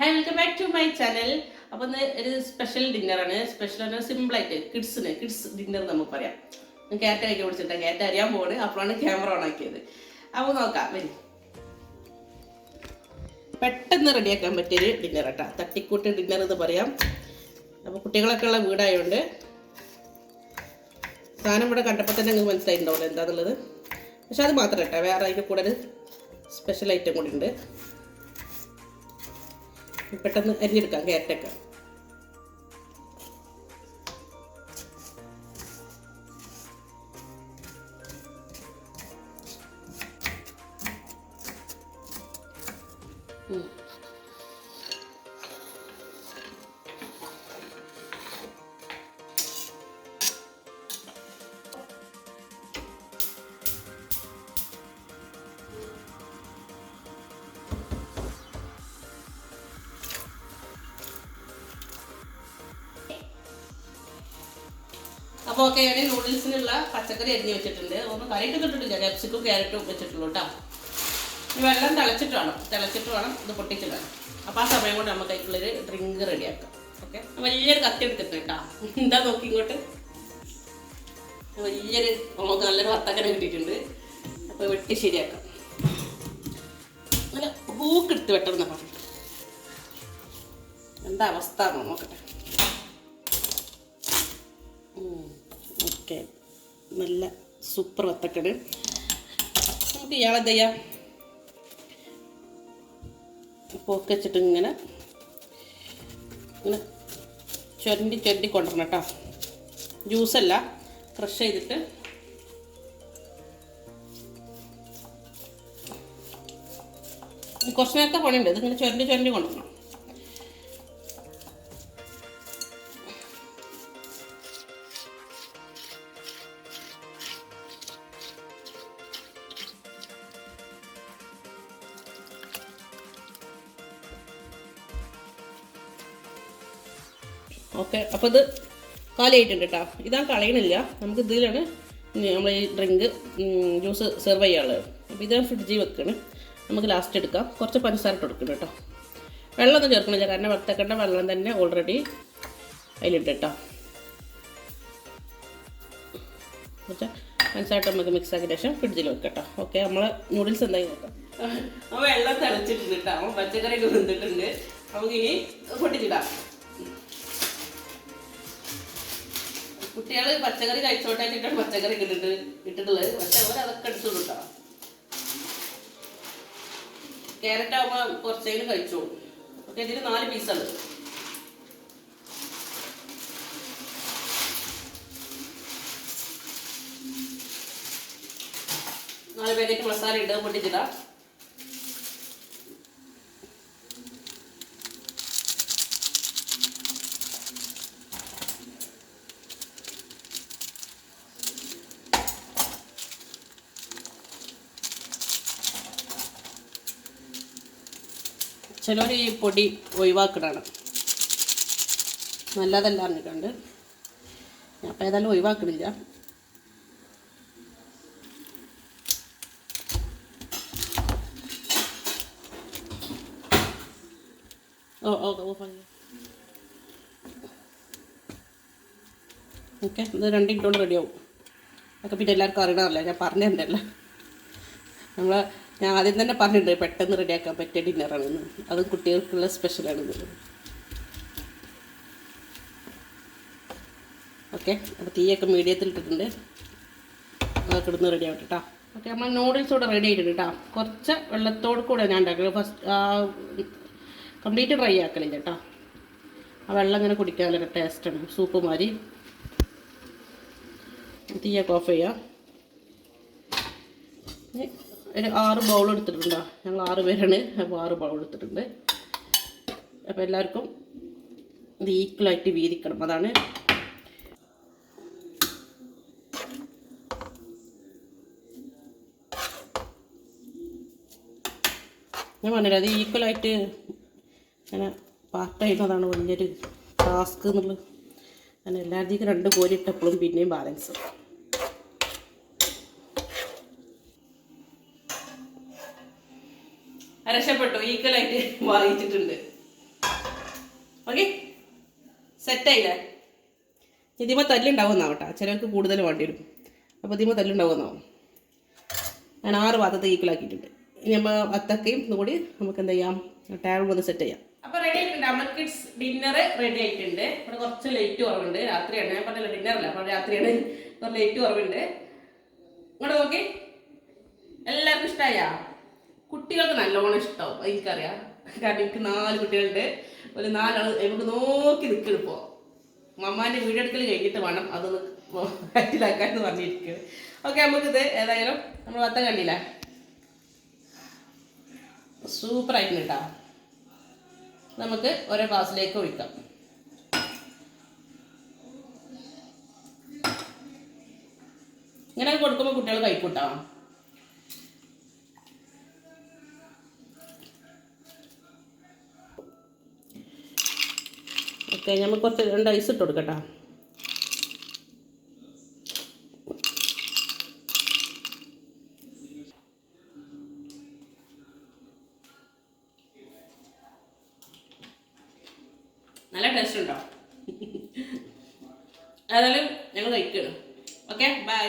Hi, welcome back to my channel. അപ്പോൾ ഒരു special ഡിന്നറാണ്. Special സിമ്പിളായിട്ട് കിഡ്സ് ഡിന്നർ നമുക്ക് പറയാം. ക്യാരറ്റ് കഴിക്കാൻ പിടിച്ചിട്ടാണ് ക്യാരറ്റ് അറിയാൻ പോകുന്നത്. അപ്പോഴാണ് ക്യാമറ ഓൺ ആക്കിയത്. അപ്പോൾ നോക്കാം വരി. പെട്ടെന്ന് റെഡിയാക്കാൻ പറ്റിയൊരു ഡിന്നർ കേട്ടോ. തട്ടിക്കൂട്ട് ഡിന്നർ എന്ന് പറയാം. അപ്പോൾ കുട്ടികളൊക്കെ ഉള്ള വീടായതുകൊണ്ട് സാധനം ഇവിടെ കണ്ടപ്പോൾ തന്നെ നിങ്ങൾക്ക് മനസ്സിലായിട്ടുണ്ടാവില്ല എന്താണെന്നുള്ളത്. പക്ഷെ അത് മാത്രം കേട്ടോ, വേറെ അതിൻ്റെ കൂടെ ഒരു സ്പെഷ്യൽ ഐറ്റം കൂടി ഉണ്ട്. പെട്ടെന്ന് അരിഞ്ഞെടുക്കാം ക്യാരറ്റൊക്കെ. അപ്പോൾ ഓക്കെ, ഞാൻ നൂഡിൽസിനുള്ള പച്ചക്കറി അരിഞ്ഞ് വെച്ചിട്ടുണ്ട്. ഒന്ന് കറിയിട്ട് കിട്ടിട്ടില്ല, ക്യാപ്സിക്കും ക്യാരറ്റും വെച്ചിട്ടുള്ളൂ കേട്ടോ. ഈ വെള്ളം തിളച്ചിട്ട് വേണം ഇത് പൊട്ടിച്ചിടാൻ. അപ്പോൾ ആ സമയം കൊണ്ട് നമുക്ക് അതിനുള്ളൊരു ഡ്രിങ്ക് റെഡിയാക്കാം. ഓക്കെ, വലിയൊരു കത്തി എടുത്തിട്ട് കേട്ടോ. എന്താ നോക്കി ഇങ്ങോട്ട്, വലിയൊരു നമുക്ക് നല്ലൊരു വത്തക്കന കിട്ടിയിട്ടുണ്ട്. അപ്പോൾ വെട്ടി ശരിയാക്കാം. നല്ല പൂക്കെടുത്ത് വെട്ടണം എന്നാ പറഞ്ഞിട്ട് എന്താ അവസ്ഥ നോക്കട്ടെ. ഓക്കെ, നല്ല സൂപ്പർ വത്തക്കണ്. നമുക്ക് ഇയാളെന്ത് ചെയ്യാം, പോക്ക് വെച്ചിട്ട് ഇങ്ങനെ ചുരണ്ടി കൊണ്ടുവരണം കേട്ടോ. ജ്യൂസല്ല, ക്രഷ് ചെയ്തിട്ട് കുറച്ച് നേരത്തെ പണിയുണ്ട്. ഇതിങ്ങനെ ചുരണ്ടി കൊണ്ടുവരണം. ഓക്കെ, അപ്പോൾ ഇത് കാലിയായിട്ടുണ്ട് കേട്ടോ. ഇതാണ് കളയണില്ല, നമുക്ക് ഇതിലാണ് നമ്മൾ ഈ ഡ്രിങ്ക് ജ്യൂസ് സെർവ് ചെയ്യാനുള്ളത്. അപ്പോൾ ഇതാണ് ഫ്രിഡ്ജിൽ വെക്കണം. നമുക്ക് ലാസ്റ്റ് എടുക്കാം. കുറച്ച് പഞ്ചസാര ഇട്ട് കൊടുക്കണം കേട്ടോ. വെള്ളമൊന്നും ചേർക്കണില്ല, കാരണം വറുത്തേക്കേണ്ട വെള്ളം തന്നെ ഓൾറെഡി അതിലിട്ട് കേട്ടോ. കുറച്ച് പഞ്ചസാര നമുക്ക് മിക്സ് ആക്കിയ ശേഷം ഫ്രിഡ്ജിൽ വെക്കാം കേട്ടോ. ഓക്കെ, നമ്മൾ നൂഡിൽസ് എന്തായി നോക്കാം. അപ്പോൾ വെള്ളം തിളച്ചിട്ടുണ്ട് കേട്ടോ. നമ്മൾ പച്ചക്കറിയൊക്കെ വെന്തിട്ടുണ്ട്. നമുക്കിനി പൊട്ടിച്ചിടാം. കുട്ടികൾ പച്ചക്കറി കഴിച്ചോട്ടാക്കിയിട്ടാണ് പച്ചക്കറി ഇട്ടിട്ടുള്ളത്. പക്ഷെ അവരതൊക്കെ എടുത്തോളൂ കേട്ടോ. ക്യാരറ്റ് ആകുമ്പോൾ കുറച്ചേലും കഴിച്ചോളൂ. ഓക്കെ, ഇതിന് 4 പീസാണ്. നാല് പാക്കറ്റ് മസാല ഇട്ട് പൊട്ടിച്ചിടാം. ചിലർ ഈ പൊടി ഒഴിവാക്കണതാണ്, നല്ലതല്ല എന്നിട്ടുണ്ട്. അപ്പം ഏതായാലും ഒഴിവാക്കണില്ല. ഓക്കെ, ഇത് 2 മിനിറ്റ് കൊണ്ട് റെഡിയാവും. അതൊക്കെ പിന്നെ എല്ലാവർക്കും അറിയണമല്ലോ, ഞാൻ പറഞ്ഞിട്ടുണ്ടല്ലോ. ഞാൻ ആദ്യം തന്നെ പറഞ്ഞിട്ടുണ്ട് പെട്ടെന്ന് റെഡിയാക്കാൻ പറ്റിയ ഡിന്നറാണെന്ന്. അതും കുട്ടികൾക്കുള്ള സ്പെഷ്യലാണിത്. ഓക്കെ, അപ്പോൾ തീയൊക്കെ മീഡിയത്തിൽ ഇട്ടിട്ടുണ്ട്. അതൊക്കെ ഇടുന്ന് റെഡി ആവട്ടെ കേട്ടോ. ഓക്കെ, നമ്മൾ നൂഡിൽസ് കൂടെ റെഡി ആയിട്ടുണ്ട് കേട്ടോ. കുറച്ച് വെള്ളത്തോട് കൂടെ ഞാൻ ഉണ്ടാക്കുന്നത്. ഫസ്റ്റ് കംപ്ലീറ്റ് ഡ്രൈ ആക്കലില്ല കേട്ടോ. ആ വെള്ളം ഇങ്ങനെ കുടിക്കാൻ നല്ല ടേസ്റ്റാണ്, സൂപ്പ് മാതിരി. തീയൊക്കെ ഓഫ് ചെയ്യാം. ഒരു 6 ബൗൾ എടുത്തിട്ടുണ്ടോ, ഞങ്ങൾ 6 പേരാണ്. അപ്പോൾ 6 ബൗൾ എടുത്തിട്ടുണ്ട്. അപ്പോൾ എല്ലാവർക്കും ഇത് ഈക്വലായിട്ട് വീതിക്കണം, അതാണ്. ഞാൻ പറഞ്ഞില്ല, അത് ഈക്വലായിട്ട് അങ്ങനെ പാർട്ട് ചെയ്യുന്നതാണ് വലിയൊരു ടാസ്ക് എന്നുള്ളത്. അങ്ങനെ എല്ലാവരുടെയും 2 കോരി ഇട്ടപ്പോഴും പിന്നെയും ബാലൻസ്. രക്ഷപ്പെട്ടു, ഈക്വലായിട്ട് വാങ്ങിച്ചിട്ടുണ്ട്. ഓക്കെ, സെറ്റായില്ലേ? ഇതിമ തല്ലുണ്ടാവുമെന്നാവട്ടെ, ചിലർക്ക് കൂടുതൽ വേണ്ടി വരും. അപ്പോൾ ഇതിമ തല്ലുണ്ടാവുമെന്നാവും. ഞാൻ 6 പാത്രത്തെ ഈക്വലാക്കിയിട്ടുണ്ട്. ഇനി നമ്മൾ വത്തക്കയും കൂടി നമുക്ക് എന്ത് ചെയ്യാം, ടേബിൾ വന്ന് സെറ്റ് ചെയ്യാം. അപ്പോൾ റെഡി ആയിട്ടുണ്ട്, നമ്മുടെ കിഡ്സ് ഡിന്നർ റെഡി ആയിട്ടുണ്ട്. ഇവിടെ കുറച്ച് ലൈറ്റ് കുറവുണ്ട്, രാത്രിയാണ്. ഞാൻ പറഞ്ഞല്ലോ ഡിന്നറല്ല, അപ്പോൾ രാത്രിയാണ്, കുറച്ച് ലൈറ്റ് കുറവുണ്ട്. ഇങ്ങോട്ട് നോക്കി, എല്ലാവർക്കും ഇഷ്ടമായ? കുട്ടികൾക്ക് നല്ലോണം ഇഷ്ടമാവും, എനിക്കറിയാം. കാരണം എനിക്ക് 4 കുട്ടികളുണ്ട്. ഒരു 4 ആൾ നമുക്ക് നോക്കി നിൽക്കിപ്പോൾ. മമ്മാൻ്റെ വീഡിയോ എടുക്കൽ കഴിഞ്ഞിട്ട് വേണം അതൊന്ന് മനസ്സിലാക്കാമെന്ന് പറഞ്ഞിരിക്കുന്നത്. ഓക്കെ, നമുക്കിത് ഏതായാലും നമ്മൾ വത്ത കണ്ടില്ല, സൂപ്പറായിട്ടുണ്ട് കേട്ടോ. നമുക്ക് ഓരോ ഗ്ലാസ്സിലേക്ക് ഒഴിക്കാം. ഇങ്ങനെ കൊടുക്കുമ്പോൾ കുട്ടികൾ കഴിക്കൂട്ടാ. ഓക്കെ, നമുക്ക് കുറച്ച് 2 ഐസ് ഇട്ട് കൊടുക്കട്ടോ. നല്ല ടേസ്റ്റ് ഉണ്ടോ? ഏതായാലും ഞങ്ങൾ കഴിക്കണം. Okay, by.